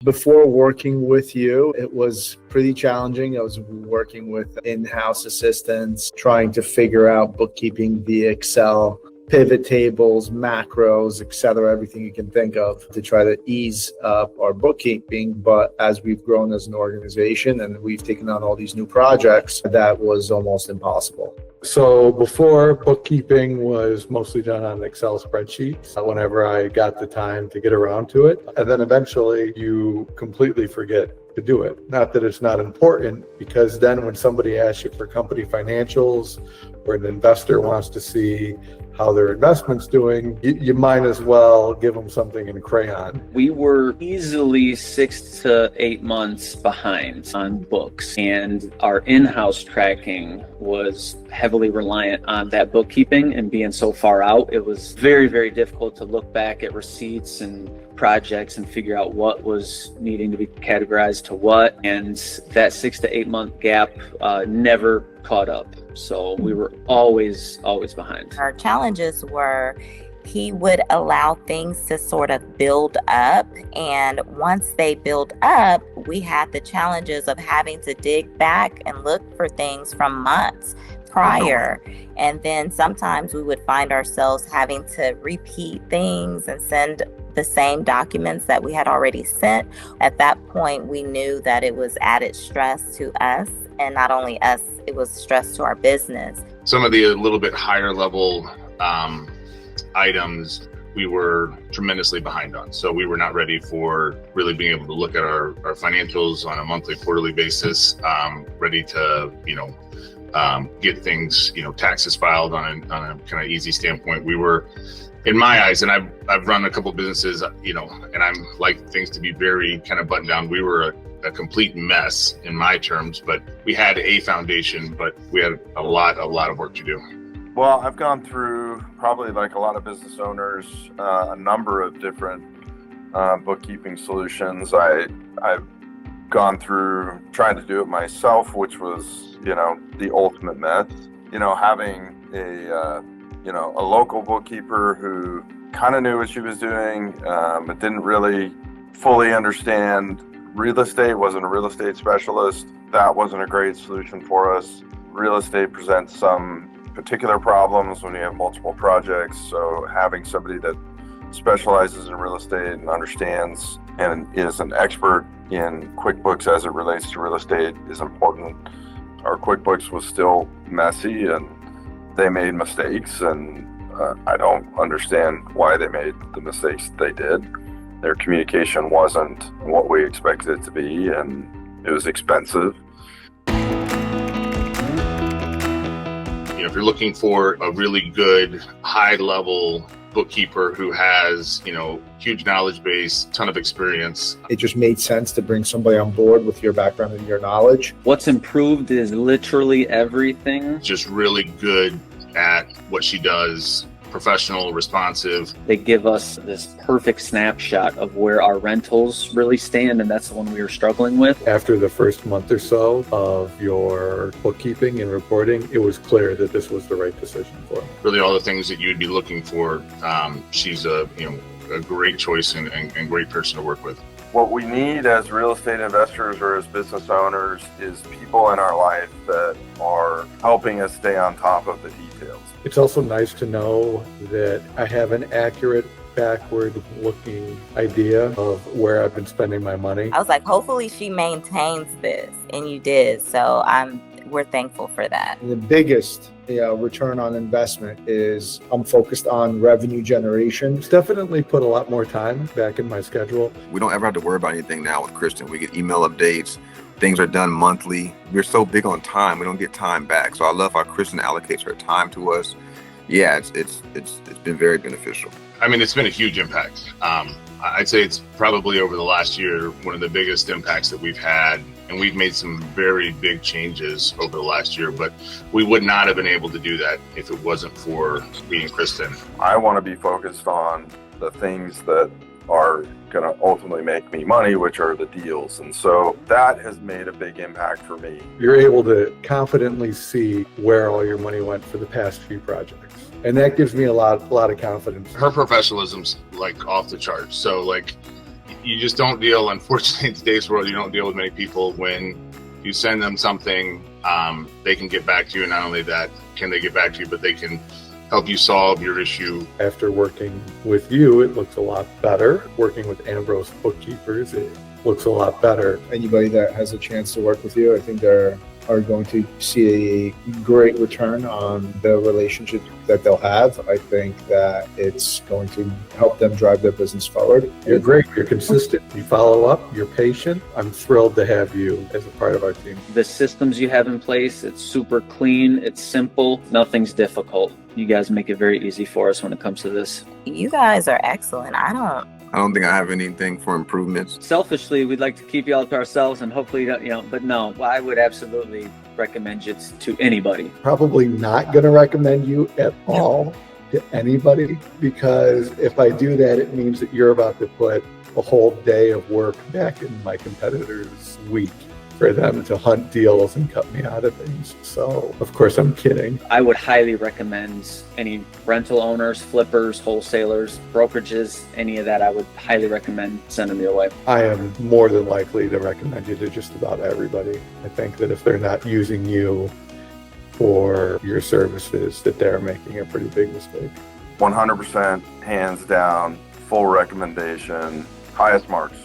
Before working with you, it was pretty challenging. I was working with in-house assistants, trying to figure out bookkeeping via Excel, pivot tables, macros, etc., everything you can think of to try to ease up our bookkeeping. But as we've grown as an organization and we've taken on all these new projects, that was almost impossible. So before, bookkeeping was mostly done on Excel spreadsheets whenever I got the time to get around to it. And then eventually you completely forget to do it. Not that it's not important, because then when somebody asks you for company financials or an investor wants to see how their investment's doing, you might as well give them something in crayon. We were easily 6 to 8 months behind on books, and our in-house tracking was heavily reliant on that bookkeeping, and being so far out, it was very, very difficult to look back at receipts and projects and figure out what was needing to be categorized to what, and that 6 to 8 month gap never caught up. So we were always behind. Our challenges were he would allow things to sort of build up, and once they build up, we had the challenges of having to dig back and look for things from months prior. And then sometimes we would find ourselves having to repeat things and send the same documents that we had already sent. At that point, we knew that it was added stress to us, and not only us, it was stress to our business. Some of the a little bit higher level items we were tremendously behind on. So we were not ready for really being able to look at our financials on a monthly, quarterly basis, ready to, get things, taxes filed on a kind of easy standpoint. We were, in my eyes, and I've run a couple businesses, and I'm like things to be very kind of buttoned down. We were a complete mess in my terms, but we had a foundation, but we had a lot of work to do. Well, I've gone through, probably like a lot of business owners, a number of different bookkeeping solutions. I've gone through trying to do it myself, which was, the ultimate mess. Having a local bookkeeper who kind of knew what she was doing, but didn't really fully understand real estate, wasn't a real estate specialist. That wasn't a great solution for us. Real estate presents some particular problems when you have multiple projects. So having somebody that specializes in real estate and understands and is an expert in QuickBooks as it relates to real estate is important. Our QuickBooks was still messy and they made mistakes, and I don't understand why they made the mistakes they did. Their communication wasn't what we expected it to be, and it was expensive. If you're looking for a really good, high-level bookkeeper who has, huge knowledge base, ton of experience, it just made sense to bring somebody on board with your background and your knowledge. What's improved is literally everything. Just really good at what she does, professional, responsive. They give us this perfect snapshot of where our rentals really stand, and that's the one we were struggling with. After the first month or so of your bookkeeping and reporting, it was clear that this was the right decision for me. Really all the things that you'd be looking for. She's a great choice and great person to work with. What we need as real estate investors or as business owners is people in our life that are helping us stay on top of the details. It's also nice to know that I have an accurate, backward-looking idea of where I've been spending my money. I was like, hopefully she maintains this, and you did. So we're thankful for that. The biggest return on investment is I'm focused on revenue generation. It's definitely put a lot more time back in my schedule. We don't ever have to worry about anything now with Kristen. We get email updates. Things are done monthly. We're so big on time. We don't get time back. So I love how Kristen allocates her time to us. Yeah, it's been very beneficial. I mean, it's been a huge impact. I'd say it's probably over the last year, one of the biggest impacts that we've had. And we've made some very big changes over the last year, but we would not have been able to do that if it wasn't for me and Kristen. I want to be focused on the things that are going to ultimately make me money, which are the deals. And so that has made a big impact for me. You're able to confidently see where all your money went for the past few projects. And that gives me a lot of confidence. Her professionalism's like off the charts. So you just don't deal, unfortunately, in today's world, you don't deal with many people. When you send them something, they can get back to you. And not only that, can they get back to you, but they can help you solve your issue. After working with you, it looks a lot better. Working with Ambrose Bookkeepers, it looks a lot better. Anybody that has a chance to work with you, I think they're are going to see a great return on the relationship that they'll have. I think that it's going to help them drive their business forward. You're great. You're consistent. You follow up. You're patient. I'm thrilled to have you as a part of our team. The systems you have in place, it's super clean. It's simple. Nothing's difficult. You guys make it very easy for us when it comes to this. You guys are excellent. I don't think I have anything for improvements. Selfishly, we'd like to keep you all to ourselves and hopefully, but no, I would absolutely recommend you to anybody. Probably not going to recommend you at all to anybody, because if I do that, it means that you're about to put a whole day of work back in my competitor's week for them to hunt deals and cut me out of things. So, of course, I'm kidding. I would highly recommend any rental owners, flippers, wholesalers, brokerages, any of that. I would highly recommend sending them your way. I am more than likely to recommend you to just about everybody. I think that if they're not using you for your services, that they're making a pretty big mistake. 100% hands down, full recommendation, highest marks.